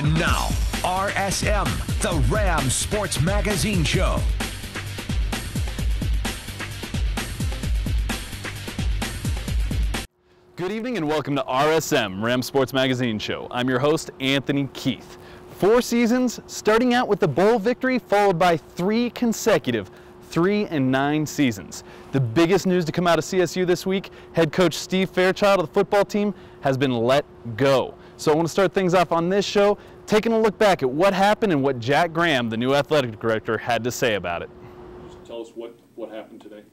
And now, RSM, the Rams Sports Magazine Show. Good evening and welcome to RSM, Rams Sports Magazine Show. I'm your host, Anthony Keith. 4 seasons, starting out with the bowl victory, followed by 3 consecutive 3-9 seasons. The biggest news to come out of CSU this week, head coach Steve Fairchild of the football team has been let go. So I want to start things off on this show, taking a look back at what happened and what Jack Graham, the new athletic director, had to say about it. Just tell us what happened today.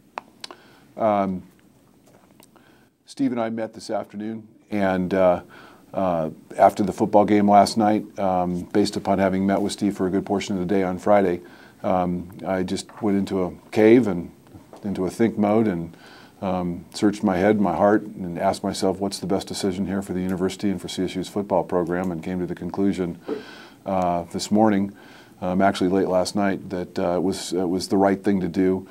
Steve and I met this afternoon, and after the football game last night, based upon having met with Steve for a good portion of the day on Friday, I just went into a cave and into a think mode and searched my head, my heart, and asked myself what's the best decision here for the university and for CSU's football program, and came to the conclusion this morning, actually late last night, that it was the right thing to do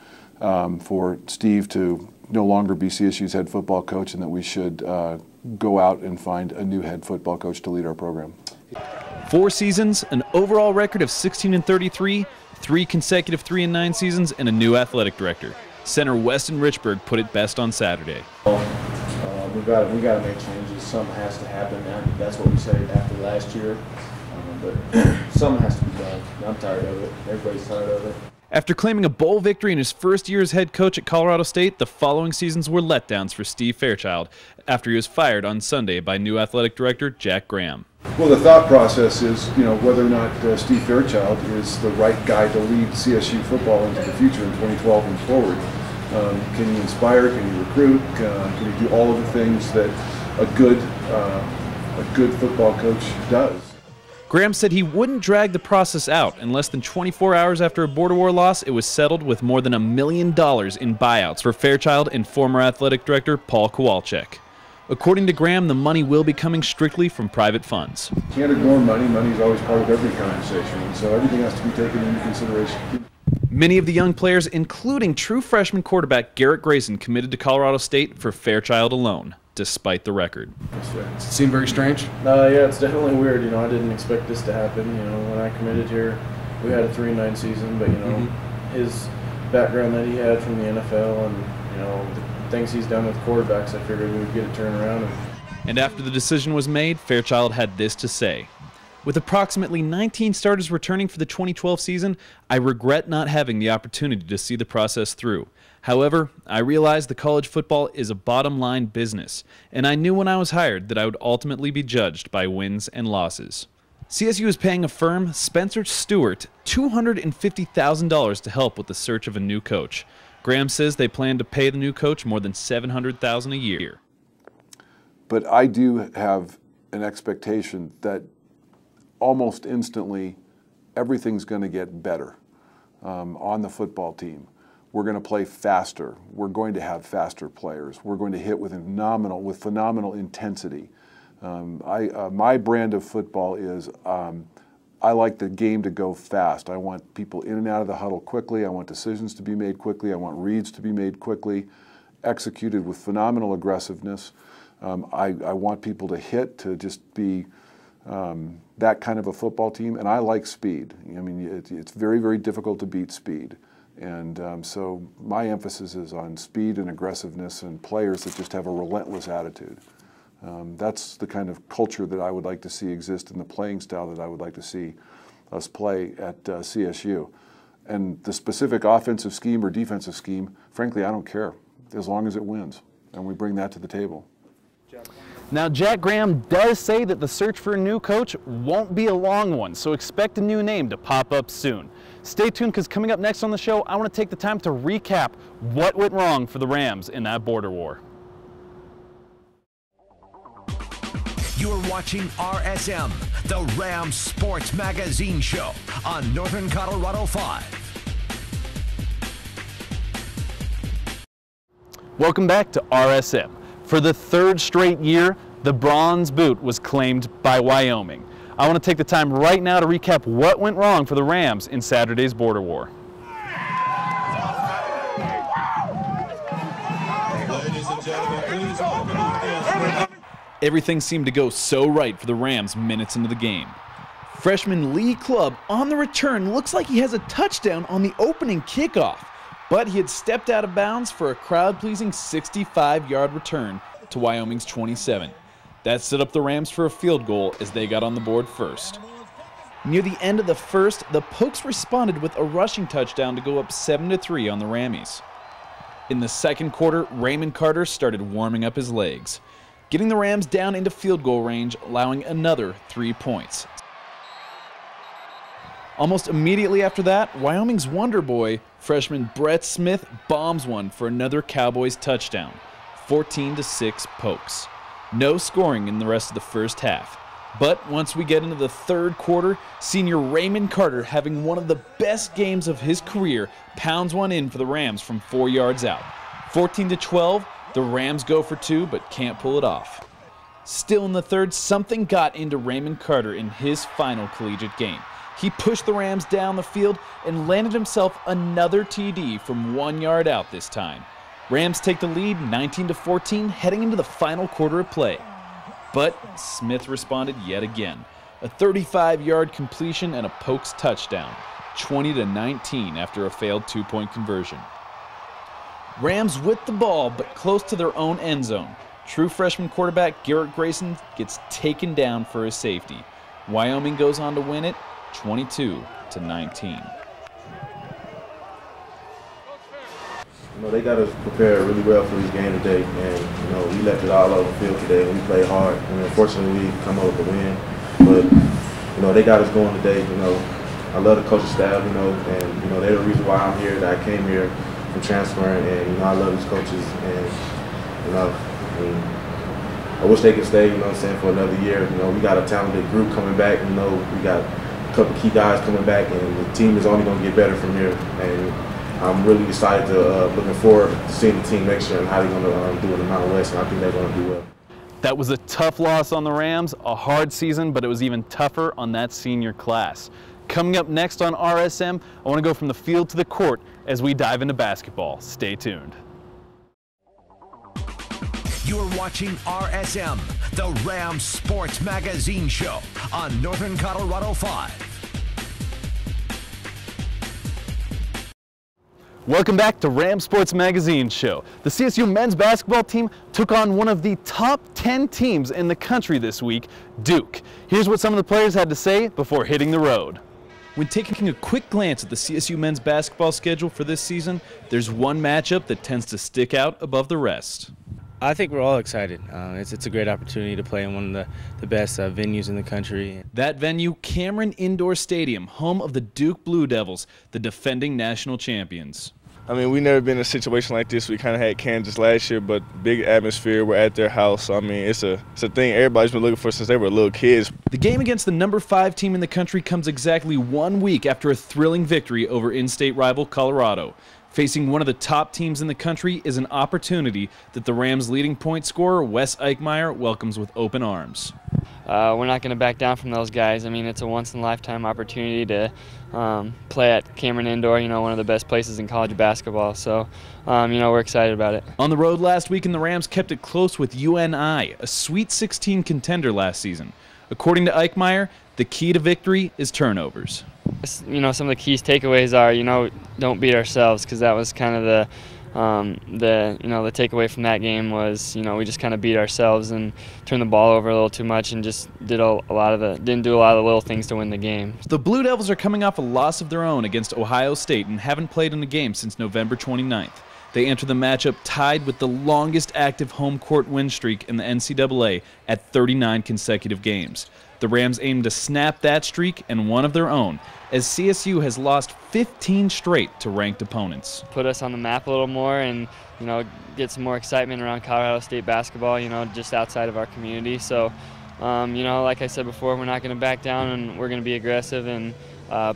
for Steve to no longer be CSU's head football coach, and that we should go out and find a new head football coach to lead our program. 4 seasons, an overall record of 16-33, 3 consecutive 3-9 seasons, and a new athletic director. Center Weston Richburg put it best on Saturday. We got to make changes. Something has to happen. That's what we said after last year. But something has to be done. I'm tired of it. Everybody's tired of it. After claiming a bowl victory in his first year as head coach at Colorado State, the following seasons were letdowns for Steve Fairchild after he was fired on Sunday by new athletic director Jack Graham. Well, the thought process is, whether or not Steve Fairchild is the right guy to lead CSU football into the future in 2012 and forward. Can he inspire? Can he recruit? Can he do all of the things that a good football coach does? Graham said he wouldn't drag the process out. In less than 24 hours after a border war loss, it was settled with more than $1 million in buyouts for Fairchild and former athletic director Paul Kowalczyk. According to Graham, the money will be coming strictly from private funds. Can't ignore money. Money is always part of every conversation, and so everything has to be taken into consideration. Many of the young players, including true freshman quarterback Garrett Grayson, committed to Colorado State for Fairchild alone, despite the record. Does it seem very strange? Yeah, it's definitely weird. I didn't expect this to happen. When I committed here, we had a 3-9 season, but his background that he had from the NFL and the things he's done with quarterbacks, I figured we would get a turnaround. And after the decision was made, Fairchild had this to say. With approximately 19 starters returning for the 2012 season, I regret not having the opportunity to see the process through. However, I realized the college football is a bottom-line business, and I knew when I was hired that I would ultimately be judged by wins and losses. CSU is paying a firm, Spencer Stewart, $250,000 to help with the search of a new coach. Graham says they plan to pay the new coach more than $700,000 a year. But I do have an expectation that almost instantly everything's going to get better on the football team. We're going to play faster. We're going to have faster players. We're going to hit with phenomenal intensity. My brand of football is I like the game to go fast. I want people in and out of the huddle quickly. I want decisions to be made quickly. I want reads to be made quickly, executed with phenomenal aggressiveness. I want people to hit, to just be that kind of a football team, and I like speed. It's very, very difficult to beat speed. And so my emphasis is on speed and aggressiveness and players that just have a relentless attitude. That's the kind of culture that I would like to see exist in the playing style that I would like to see us play at CSU. And the specific offensive scheme or defensive scheme, frankly, I don't care, as long as it wins. And we bring that to the table. Now, Jack Graham does say that the search for a new coach won't be a long one, so expect a new name to pop up soon. Stay tuned, because coming up next on the show, I want to take the time to recap what went wrong for the Rams in that border war. You're watching RSM, the Rams Sports Magazine Show on Northern Colorado 5. Welcome back to RSM. For the 3rd straight year, the bronze boot was claimed by Wyoming. I want to take the time right now to recap what went wrong for the Rams in Saturday's border war. Ladies and gentlemen, please Everything seemed to go so right for the Rams minutes into the game. Freshman Lee Clubb on the return looks like he has a touchdown on the opening kickoff, but he had stepped out of bounds for a crowd-pleasing 65-yard return to Wyoming's 27. That set up the Rams for a field goal as they got on the board first. Near the end of the first, the Pokes responded with a rushing touchdown to go up 7-3 on the Rammies. In the second quarter, Raymond Carter started warming up his legs, getting the Rams down into field goal range, allowing another 3 points. Almost immediately after that, Wyoming's wonder boy, freshman Brett Smith, bombs one for another Cowboys touchdown, 14-6 Pokes. No scoring in the rest of the first half. But once we get into the third quarter, senior Raymond Carter, having one of the best games of his career, pounds one in for the Rams from 4 yards out. 14-12, the Rams go for 2 but can't pull it off. Still in the third, something got into Raymond Carter in his final collegiate game. He pushed the Rams down the field and landed himself another TD from 1 yard out this time. Rams take the lead 19-14 heading into the final quarter of play. But Smith responded yet again. A 35-yard completion and a Pokes touchdown, 20-19 after a failed 2-point conversion. Rams with the ball but close to their own end zone. True freshman quarterback Garrett Grayson gets taken down for a safety. Wyoming goes on to win it 22-19. They got us prepared really well for this game today, and we left it all over the field today. We played hard, and unfortunately we come up with the win. But they got us going today. I love the coaching staff, and they're the reason why I'm here. That I came here from transferring, and I love these coaches, and I wish they could stay. For another year. We got a talented group coming back. We got a couple key guys coming back, and the team is only going to get better from here. And I'm really excited looking forward to seeing the team next year and how they're going to do in the Mountain West, and I think they're going to do well. That was a tough loss on the Rams, a hard season, but it was even tougher on that senior class. Coming up next on RSM, I want to go from the field to the court as we dive into basketball. Stay tuned. You're watching RSM, the Rams Sports Magazine Show on Northern Colorado 5. Welcome back to Rams Sports Magazine Show. The CSU men's basketball team took on one of the top 10 teams in the country this week, Duke. Here's what some of the players had to say before hitting the road. When taking a quick glance at the CSU men's basketball schedule for this season, there's one matchup that tends to stick out above the rest. I think we're all excited. It's a great opportunity to play in one of the best venues in the country. That venue, Cameron Indoor Stadium, home of the Duke Blue Devils, the defending national champions. I mean, we've never been in a situation like this. We kind of had Kansas last year, but big atmosphere. We're at their house. So, I mean, it's a thing everybody's been looking for since they were little kids. The game against the number 5 team in the country comes exactly 1 week after a thrilling victory over in-state rival Colorado. Facing one of the top teams in the country is an opportunity that the Rams' leading point scorer, Wes Eichmeyer, welcomes with open arms. We're not going to back down from those guys. I mean, it's a once-in-a-lifetime opportunity to play at Cameron Indoor, one of the best places in college basketball. So, we're excited about it. On the road last week, and the Rams kept it close with UNI, a Sweet 16 contender last season. According to Eichmeyer, the key to victory is turnovers. Some of the key takeaways are, don't beat ourselves, because that was kind of the takeaway from that game was, we just kind of beat ourselves and turned the ball over a little too much and just didn't do a lot of the little things to win the game. The Blue Devils are coming off a loss of their own against Ohio State and haven't played in a game since November 29th. They enter the matchup tied with the longest active home court win streak in the NCAA at 39 consecutive games. The Rams aim to snap that streak and one of their own, as CSU has lost 15 straight to ranked opponents. Put us on the map a little more and, get some more excitement around Colorado State basketball, just outside of our community. So, like I said before, we're not going to back down and we're going to be aggressive and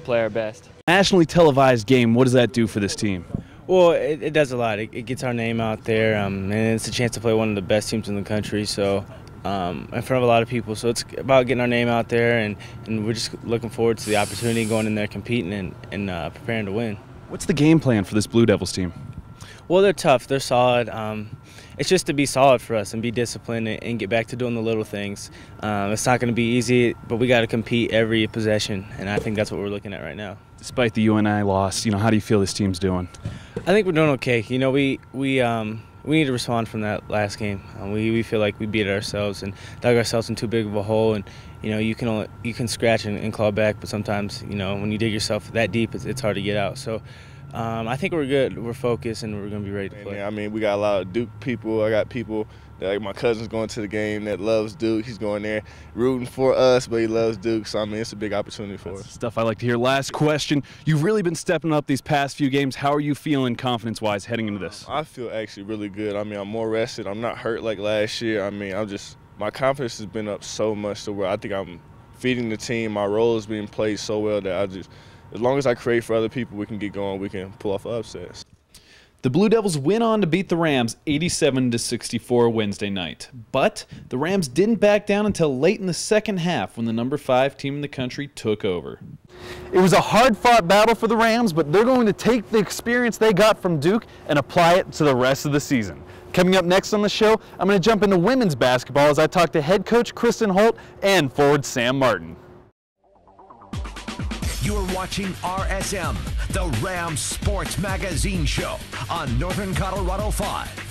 play our best. Nationally televised game, what does that do for this team? Well, it does a lot. It gets our name out there, and it's a chance to play one of the best teams in the country. So. In front of a lot of people, so it's about getting our name out there, and we're just looking forward to the opportunity going in there competing and preparing to win. What's the game plan for this Blue Devils team? Well, they're tough. They're solid. It's just to be solid for us and be disciplined and get back to doing the little things. It's not going to be easy, but we got to compete every possession, and I think that's what we're looking at right now. Despite the UNI loss, how do you feel this team's doing? I think we're doing okay. We need to respond from that last game. We feel like we beat it ourselves and dug ourselves in too big of a hole. And you can scratch and claw back, but sometimes when you dig yourself that deep, it's hard to get out. So I think we're good. We're focused and we're going to be ready to play. I mean, we got a lot of Duke people. I got people. Like my cousin's going to the game that loves Duke. He's going there rooting for us, but he loves Duke. So, I mean, it's a big opportunity for us. Stuff I like to hear. Last question. You've really been stepping up these past few games. How are you feeling confidence-wise heading into this? I feel actually really good. I mean, I'm more rested. I'm not hurt like last year. I mean, my confidence has been up so much to where I think I'm feeding the team. My role is being played so well that as long as I create for other people, we can get going. We can pull off upsets. The Blue Devils went on to beat the Rams 87-64 Wednesday night. But the Rams didn't back down until late in the second half when the number 5 team in the country took over. It was a hard-fought battle for the Rams, but they're going to take the experience they got from Duke and apply it to the rest of the season. Coming up next on the show, I'm going to jump into women's basketball as I talk to head coach Kristen Holt and forward Sam Martin. You're watching RSM, the Rams Sports Magazine Show on Northern Colorado 5.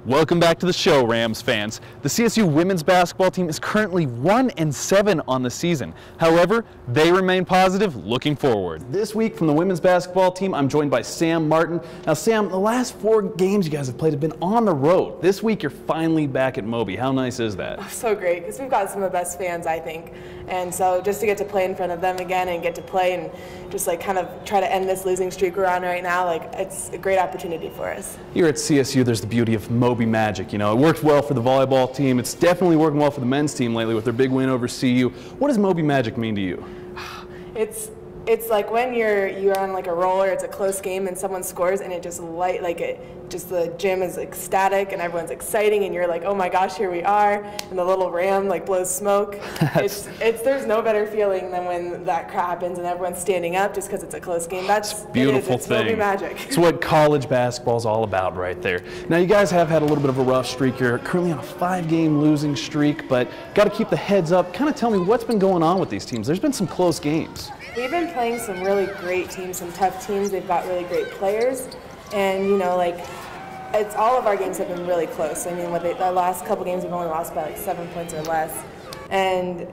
Welcome back to the show, Rams fans. The CSU women's basketball team is currently 1-7 on the season. However, they remain positive looking forward. This week from the women's basketball team, I'm joined by Sam Martin. Now, Sam, the last 4 games you guys have played have been on the road. This week, you're finally back at Moby. How nice is that? Oh, so great, because we've got some of the best fans, I think. And so just to get to play in front of them again and get to play and just like kind of try to end this losing streak we're on right now, like it's a great opportunity for us. Here at CSU, there's the beauty of Moby magic. It worked well for the volleyball team. It's definitely working well for the men's team lately with their big win over CU. What does Moby magic mean to you? It's like when you're on like a roller, it's a close game and someone scores and it just the gym is ecstatic and everyone's exciting and you're like, oh my gosh, here we are, and the little ram like blows smoke. There's no better feeling than when that crap happens and everyone's standing up just because it's a close game. That's beautiful it's thing. Moby magic. It's what college basketball is all about right there. Now you guys have had a little bit of a rough streak. You're currently on a 5-game losing streak, but got to keep the heads up. Kind of tell me what's been going on with these teams. There's been some close games. We've been playing some really great teams, some tough teams. They've got really great players, and it's all of our games have been really close. I mean, the last couple games we've only lost by like 7 points or less, and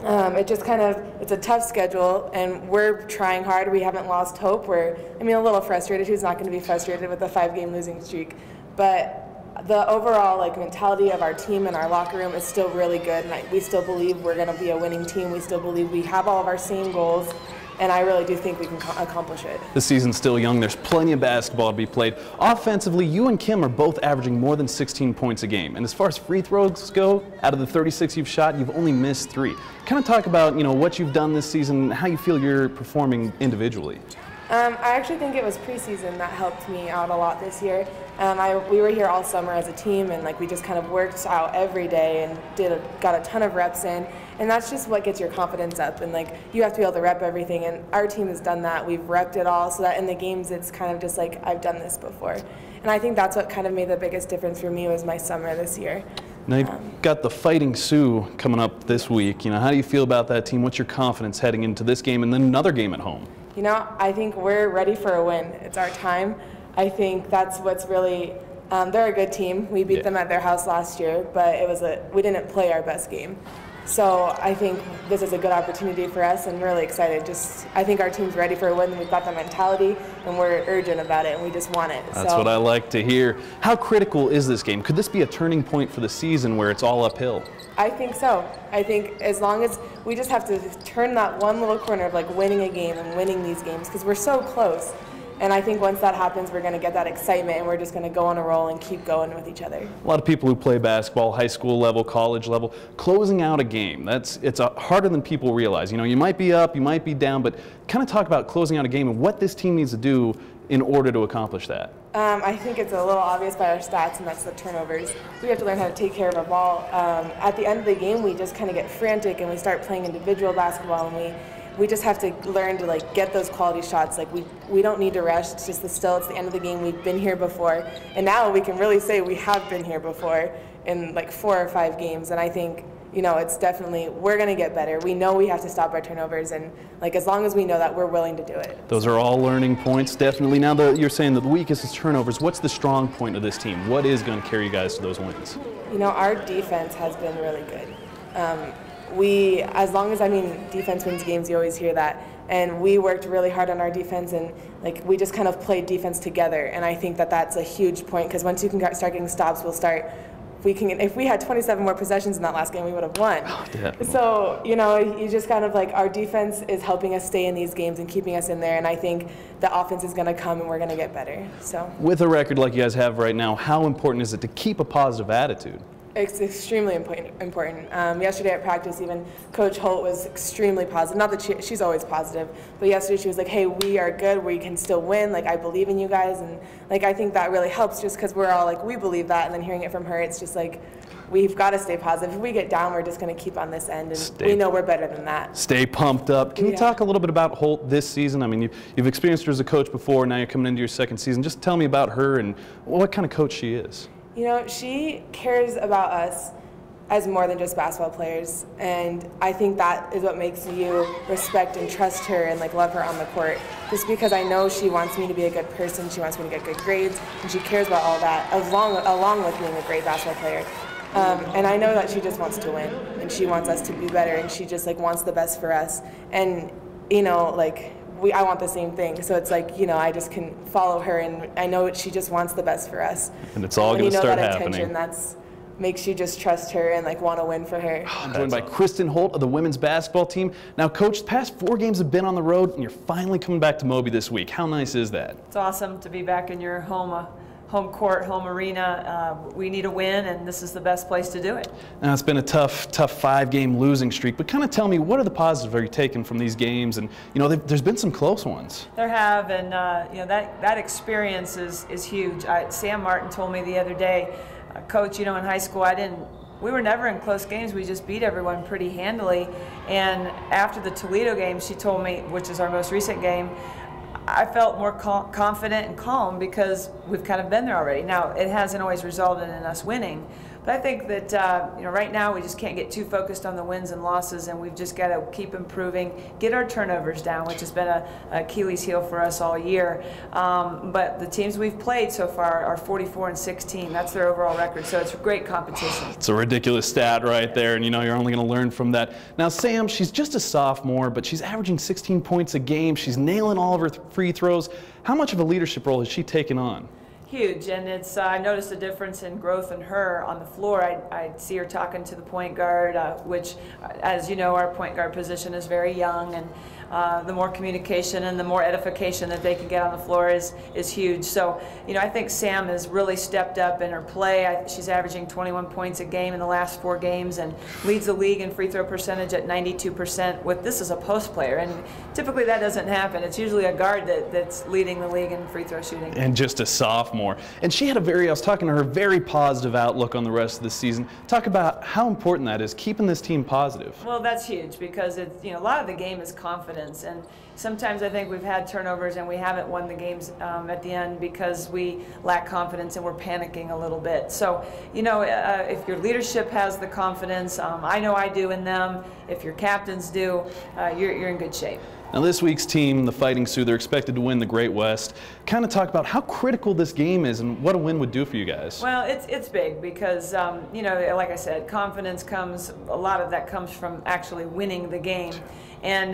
it's a tough schedule, and we're trying hard. We haven't lost hope. We're a little frustrated. Who's not going to be frustrated with a 5-game losing streak? But the overall mentality of our team and our locker room is still really good, and we still believe we're going to be a winning team. We still believe we have all of our same goals, and I really do think we can accomplish it. The season's still young. There's plenty of basketball to be played. Offensively, you and Kim are both averaging more than 16 points a game. And as far as free throws go, out of the 36 you've shot, you've only missed 3. Kind of talk about what you've done this season, how you feel you're performing individually. I actually think it was preseason that helped me out a lot this year. We were here all summer as a team, and we just kind of worked out every day and got a ton of reps in, and that's just what gets your confidence up. And you have to be able to rep everything, and our team has done that. We've repped it all, so that in the games it's kind of just like I've done this before. And I think that's what kind of made the biggest difference for me was my summer this year. Now you've got the Fighting Sioux coming up this week. How do you feel about that team? What's your confidence heading into this game and then another game at home? I think we're ready for a win. It's our time. I think that's what's really, they're a good team. We beat them at their house last year, but we didn't play our best game. So I think this is a good opportunity for us and really excited. I think our team's ready for a win. We've got the mentality and we're urgent about it and we just want it. That's what I like to hear. How critical is this game? Could this be a turning point for the season where it's all uphill? I think so. I think as long as we just have to turn that one little corner of winning a game and winning these games because we're so close. And I think once that happens, we're going to get that excitement and we're just going to go on a roll and keep going with each other. A lot of people who play basketball, high school level, college level, closing out a game, it's harder than people realize. You might be up, you might be down, but kind of talk about closing out a game and what this team needs to do in order to accomplish that. I think it's a little obvious by our stats, and that's the turnovers. We have to learn how to take care of a ball. At the end of the game, we just kind of get frantic and we start playing individual basketball, and we just have to learn to like get those quality shots. Like we don't need to rush. It's just it's the end of the game. We've been here before, and now we can really say we have been here before in like 4 or 5 games. And I think, you know, it's definitely, we're going to get better. We know we have to stop our turnovers, and like as long as we know that, we're willing to do it. Those are all learning points, definitely. Now that you're saying that the weakest is turnovers, what's the strong point of this team? What is going to carry you guys to those wins? You know, our defense has been really good. As long as, defense wins games, you always hear that. And we worked really hard on our defense, and like we just kind of played defense together. And I think that that's a huge point, because once you can start getting stops, if we had 27 more possessions in that last game, we would have won. Oh, yeah. So, you know, you just kind of like, our defense is helping us stay in these games and keeping us in there, and I think the offense is going to come and we're going to get better. So, with a record like you guys have right now, how important is it to keep a positive attitude? It's extremely important. Yesterday at practice, even Coach Holt was extremely positive. Not that she's always positive, but yesterday she was like, hey, we are good, we can still win, like I believe in you guys. And like I think that really helps, just because we're all like, we believe that, and then hearing it from her, it's just like, we've got to stay positive. If we get down, we're just going to keep on this end, and we know we're better than that. Stay pumped up. Can you talk a little bit about Holt this season? I mean, you've experienced her as a coach before, now you're coming into your second season. Just tell me about her and what kind of coach she is. You know, she cares about us as more than just basketball players, and I think that is what makes you respect and trust her and like love her on the court. Just because I know she wants me to be a good person, she wants me to get good grades, and she cares about all that along with being a great basketball player. And I know that she just wants to win, and she wants us to be better, and she just like wants the best for us. And you know, like I want the same thing, so it's like, you know, I just can follow her, and I know she just wants the best for us. And it's all going to start happening. Attention, makes you just trust her and like want to win for her. I'm joined by Kristen Holt of the women's basketball team. Now, Coach, the past 4 games have been on the road, and you're finally coming back to Moby this week. How nice is that? It's awesome to be back in your home court, home arena. We need a win, and this is the best place to do it. Now, it's been a tough 5-game losing streak, but kind of tell me, what are the positives are you taking from these games? And you know, there's been some close ones. There have, and you know, that experience is huge. Sam Martin told me the other day, Coach, you know, in high school, we were never in close games. We just beat everyone pretty handily. And after the Toledo game, she told me, which is our most recent game, I felt more confident and calm because we've kind of been there already. Now, it hasn't always resulted in us winning, but I think that you know, right now we just can't get too focused on the wins and losses, and we've just got to keep improving, get our turnovers down, which has been a Achilles heel for us all year. But the teams we've played so far are 44-16. That's their overall record, so it's a great competition. It's a ridiculous stat right there, and you know, you're only going to learn from that. Now, Sam, she's just a sophomore, but she's averaging 16 points a game. She's nailing all of her free throws. How much of a leadership role has she taken on? Huge, and I noticed a difference in growth in her on the floor. I see her talking to the point guard, which, as you know, our point guard position is very young, and the more communication and the more edification that they can get on the floor is huge. So, you know, I think Sam has really stepped up in her play. She's averaging 21 points a game in the last 4 games and leads the league in free throw percentage at 92%. This is a post player, and typically that doesn't happen. It's usually a guard that's leading the league in free throw shooting. And just a sophomore. And she had I was talking to her, very positive outlook on the rest of the season. Talk about how important that is, keeping this team positive. Well, that's huge, because it's, you know, a lot of the game is confidence, and sometimes I think we've had turnovers and we haven't won the games at the end because we lack confidence and we're panicking a little bit. So, you know, if your leadership has the confidence, I know I do in them, if your captains do, you're in good shape. Now, this week's team, the Fighting Sioux, they're expected to win the Great West. Kind of talk about how critical this game is and what a win would do for you guys. Well, it's big because, you know, like I said, confidence comes, a lot of that comes from actually winning the game. And,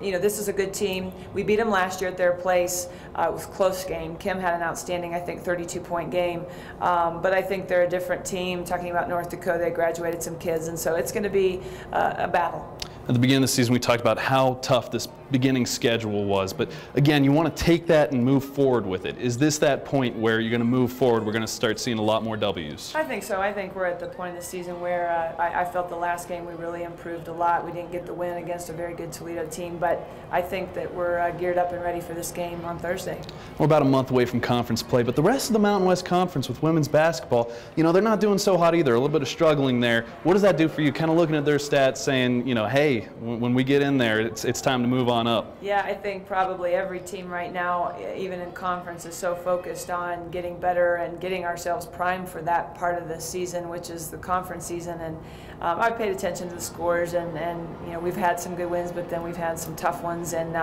you know, this is a good team. We beat them last year at their place. It was a close game. Kim had an outstanding, I think, 32-point game. But I think they're a different team. Talking about North Dakota, they graduated some kids, and so it's going to be a battle. At the beginning of the season, we talked about how tough this beginning schedule was. But again, you want to take that and move forward with it. Is this that point where you're going to move forward, we're going to start seeing a lot more W's? I think so. I think we're at the point of the season where I felt the last game we really improved a lot. We didn't get the win against a very good Toledo team, but I think that we're geared up and ready for this game on Thursday. We're about a month away from conference play, but the rest of the Mountain West Conference with women's basketball, you know, they're not doing so hot either. A little bit of struggling there. What does that do for you? Kind of looking at their stats saying, you know, hey, when we get in there, it's time to move on up. Yeah, I think probably every team right now, even in conference, is so focused on getting better and getting ourselves primed for that part of the season, which is the conference season. And I've paid attention to the scores, and you know, we've had some good wins, but then we've had some tough ones, and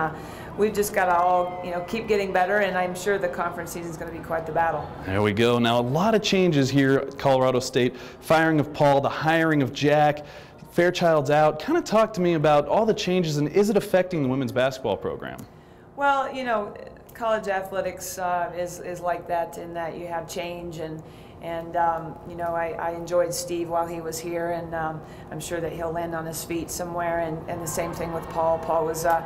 we've just got to all, you know, keep getting better, and I'm sure the conference season is going to be quite the battle. There we go. Now, a lot of changes here at Colorado State. Firing of Paul, the hiring of Jack, Fairchild's out. Kind of talk to me about all the changes, and is it affecting the women's basketball program? Well, you know, college athletics is like that, in that you have change, and you know, I enjoyed Steve while he was here, and I'm sure that he'll land on his feet somewhere, and the same thing with Paul. Paul was a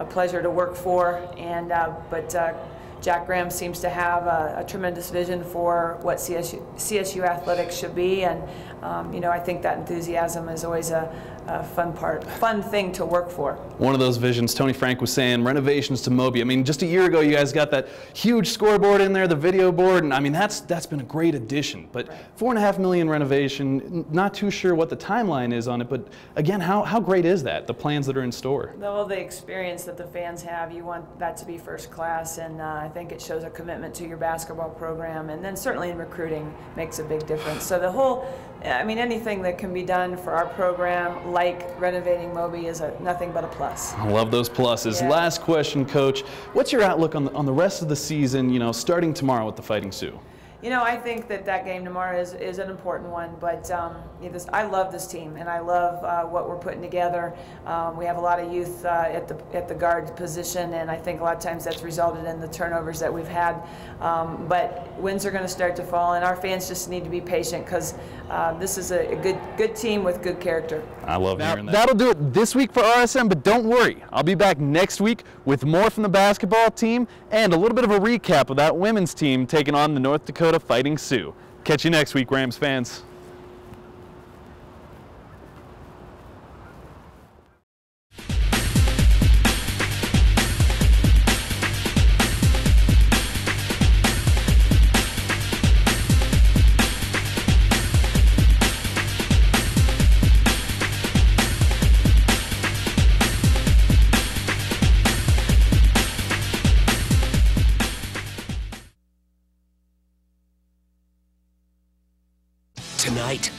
pleasure to work for, and but Jack Graham seems to have a tremendous vision for what CSU athletics should be, and you know, I think that enthusiasm is always a fun thing to work for. One of those visions, Tony Frank was saying, renovations to Moby. I mean, just a year ago, you guys got that huge scoreboard in there, the video board, and I mean, that's been a great addition. But $4.5 million renovation, not too sure what the timeline is on it, but again, how great is that, the plans that are in store? Well, the experience that the fans have, you want that to be first class, and I think it shows a commitment to your basketball program, and then certainly in recruiting makes a big difference. So the whole, I mean, anything that can be done for our program, like renovating Moby, is nothing but a plus. I love those pluses. Yeah. Last question, Coach. What's your outlook on the rest of the season, you know, starting tomorrow with the Fighting Sioux? You know, I think that game tomorrow is an important one, but I love this team, and I love what we're putting together. We have a lot of youth at the guard position, and I think a lot of times that's resulted in the turnovers that we've had. But wins are going to start to fall, and our fans just need to be patient, because this is a good team with good character. I love hearing that. That'll do it this week for RSM, but don't worry. I'll be back next week with more from the basketball team and a little bit of a recap of that women's team taking on the North Dakota Fighting Sioux. Catch you next week, Rams fans. Tonight.